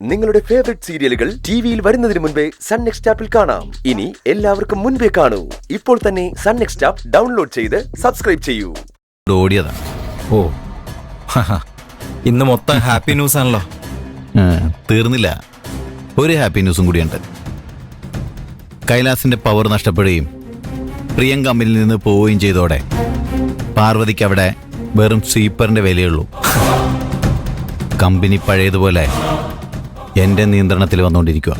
നിങ്ങളുടെ ഫേവറേറ്റ് സീരിയലുകൾ ടിവിയിൽ വരുന്നതിന് മുൻപേ സൺ നെക്സ്റ്റ് ആപ്പിൽ കാണാം. ഇനി എല്ലാവർക്കും മുൻപേ കാണൂ. ഇപ്പോൾ തന്നെ സൺ നെക്സ്റ്റ് ആപ്പ് ഡൗൺലോഡ് ചെയ്ത് സബ്സ്ക്രൈബ് ചെയ്യൂ. ഓടിയതാ. ഓ ഇന്ന് മൊത്തം ഹാപ്പി ന്യൂസ് ആണല്ലോ. തീർന്നില്ല, ഒരു ഹാപ്പി ന്യൂസും കൂടിയുണ്ട്. കൈലാസിന്റെ പവർ നഷ്ടപ്പെടുകയും പ്രിയം കമ്പനിയിൽ നിന്ന് പോവുകയും ചെയ്തോടെ പാർവതിക്ക് അവിടെ വെറും സ്വീപ്പറിന്റെ വിലയുള്ളൂ. കമ്പനി പഴയതുപോലെ എന്റെ നിയന്ത്രണത്തിൽ വന്നുകൊണ്ടിരിക്കുക.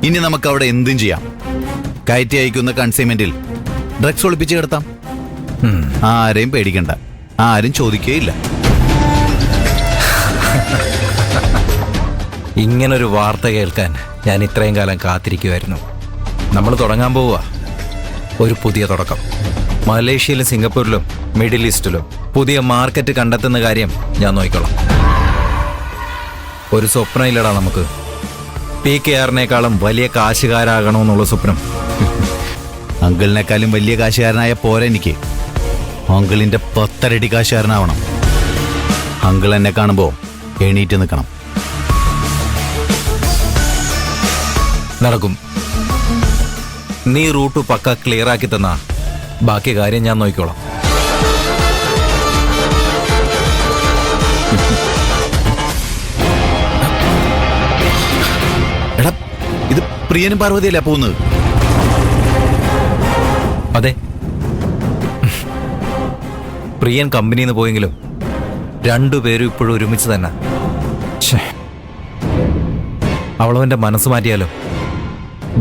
ഇനി നമുക്ക് അവിടെ എന്തും ചെയ്യാം. കയറ്റി അയക്കുന്ന കൺസൈൻമെന്റിൽ ഡ്രഗ്സ് ഒളിപ്പിച്ച് കിടത്താം. ആരെയും പേടിക്കണ്ട, ആരും ചോദിക്കുകയില്ല. ഇങ്ങനൊരു വാർത്ത കേൾക്കാൻ ഞാൻ ഇത്രയും കാലം കാത്തിരിക്കുമായിരുന്നു. നമ്മൾ തുടങ്ങാൻ പോവുക ഒരു പുതിയ തുടക്കം. മലേഷ്യയിലും സിംഗപ്പൂരിലും മിഡിൽ ഈസ്റ്റിലും പുതിയ മാർക്കറ്റ് കണ്ടെത്തുന്ന കാര്യം ഞാൻ നോക്കിക്കോളാം. ഒരു സ്വപ്നമില്ലടാ നമുക്ക്. PKRനേക്കാളും വലിയ കാശുകാരാകണമെന്നുള്ള സ്വപ്നം. അങ്കിളിനേക്കാളും വലിയ കാശുകാരനായ പോരാ എനിക്ക്. അങ്കിളിന്റെ 10 ഇരട്ടി കാശുകാരനാവണം. അങ്കിൾ എന്നെ കാണുമ്പോ എണീറ്റ് നിൽക്കണം. നടക്കും. നീ റൂട്ട് പക്ക ക്ലിയർ ആക്കി തന്നാ ബാക്കി കാര്യം ഞാൻ നോക്കിക്കോളാം. എടാ, ഇത് പ്രിയനും പാർവതിയല്ല പോകുന്നത്? അതെ, പ്രിയൻ കമ്പനിയിൽ നിന്ന് പോയെങ്കിലും രണ്ടുപേരും ഇപ്പോഴും ഒരുമിച്ച് തന്നെ. അവളവന്റെ മനസ്സ് മാറ്റിയാലോ,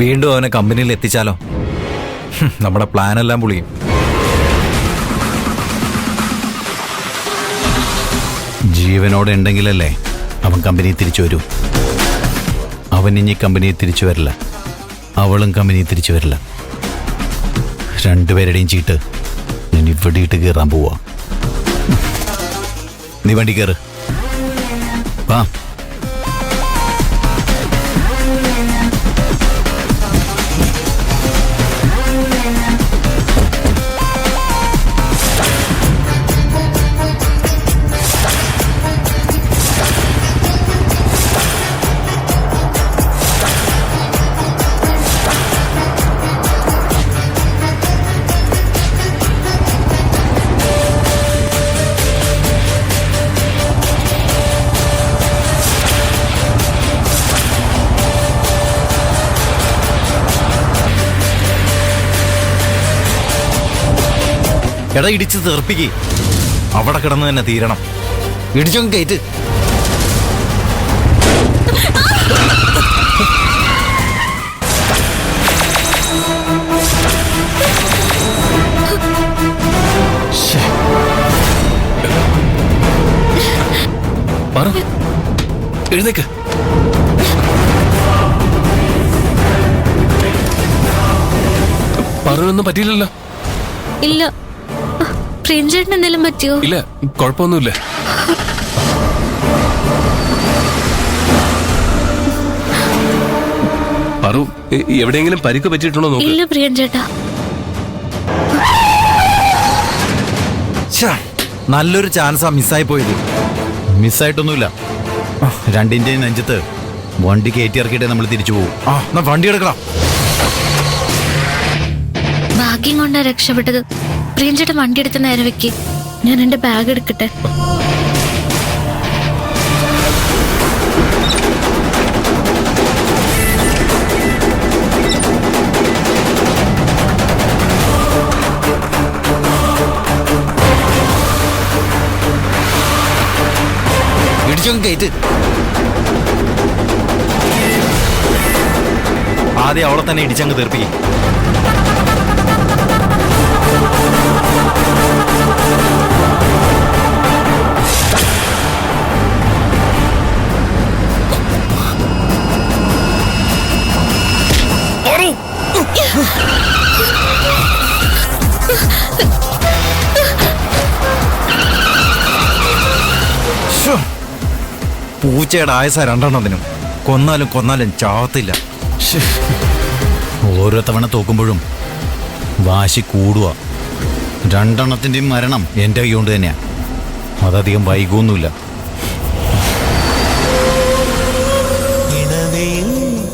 വീണ്ടും അവനെ കമ്പനിയിൽ എത്തിച്ചാലോ, നമ്മുടെ പ്ലാനെല്ലാം പൊളിയും. ജീവനോടെ ഉണ്ടെങ്കിലല്ലേ അവൻ കമ്പനിയിൽ തിരിച്ചു വരൂ. അവൻ ഇനി കമ്പനിയിൽ തിരിച്ചു വരില്ല, അവളും കമ്പനിയിൽ തിരിച്ചു വരില്ല. രണ്ടുപേരുടെയും ചീട്ട് ഞാൻ ഇവിടെ ഇട്ട് കയറാൻ പോവാ. നീ വണ്ടി കയറ്, വാ. എടാ, ഇടിച്ച് തീർപ്പിക്ക്. അവിടെ കിടന്ന് തന്നെ തീരണം. ഇടിച്ചൊക്കെ കയറ്റ്. എഴുന്നേക്ക്. പറഞ്ഞൊന്നും പറ്റിയില്ലല്ലോ? ഇല്ല. പ്രിയഞ്ചേട്ടൻ എന്തെങ്കിലും പറ്റിയോ? ഇല്ല, കുഴപ്പമൊന്നുമില്ല. പറു, എവിടെയെങ്കിലും പരിക്ക് പറ്റിയിട്ടുണ്ടോ നോക്ക്. ഇല്ല പ്രിയഞ്ചേട്ടാ. നല്ലൊരു ചാൻസാ മിസ്സായി പോയത്. മിസ്സായിട്ടൊന്നുമില്ല. രണ്ടിന്റെയും നെഞ്ചത്ത് വണ്ടി കയറ്റി ഇറക്കിയിട്ടേ നമ്മൾ തിരിച്ചു പോകും. വണ്ടി എടുക്കണം. ഭാഗ്യം കൊണ്ടാ രക്ഷപ്പെട്ടത്. പ്രിയഞ്ചേട്ടൻ വണ്ടി എടുത്ത് നേരെ വെക്ക്. ഞാൻ എന്റെ ബാഗ് എടുക്കട്ടെ. ഇടിച്ചൊക്കെ കയറ്റ്. ആദ്യം അവളെ തന്നെ ഇടിച്ചങ്ങ് തീർപ്പിക്കും. പൂച്ചയുടെ ആയസ രണ്ടെണ്ണത്തിനും കൊന്നാലും കൊന്നാലും ചാവത്തില്ല. ഓരോ തവണ തോക്കുമ്പോഴും വാശി കൂടുക. രണ്ടെണ്ണത്തിന്റെയും മരണം എൻ്റെ കൈ കൊണ്ട് തന്നെയാ. അതധികം വൈകൊന്നുമില്ല.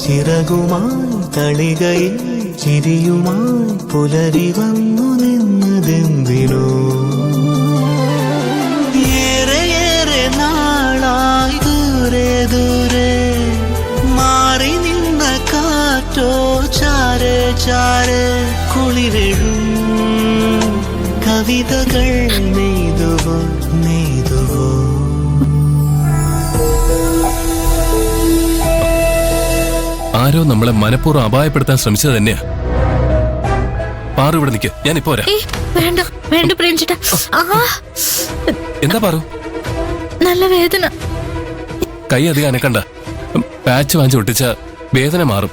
ചിറകുമായി തളികയിൽ ചിരിയുമായി പുലരി വന്നു നിന്നതെന്തിനോ ഏറെ നാളായി ദൂരെ ദൂരെ മാറി നിന്ന കാറ്റോ ചാരെ ചാരെ കുളിരെഴും കവിതകൾ നെയ്തുവോ നെയ്തുവോ ആരോ നമ്മളെ മനഃപൂർവ്വം അപായപ്പെടുത്താൻ ശ്രമിച്ചത് തന്നെയാ. പാറു ഇവിടെ നിൽക്ക്, ഞാൻ ഇപ്പോ വരാം. വേണ്ട വേണ്ട പ്രേംചേട്ടാ. എന്താ പാറു? നല്ല വേദന. കൈ അധികം അനക്കണ്ട. പാച്ച് വാങ്ങിച്ച് ഒട്ടിച്ച വേദന മാറും.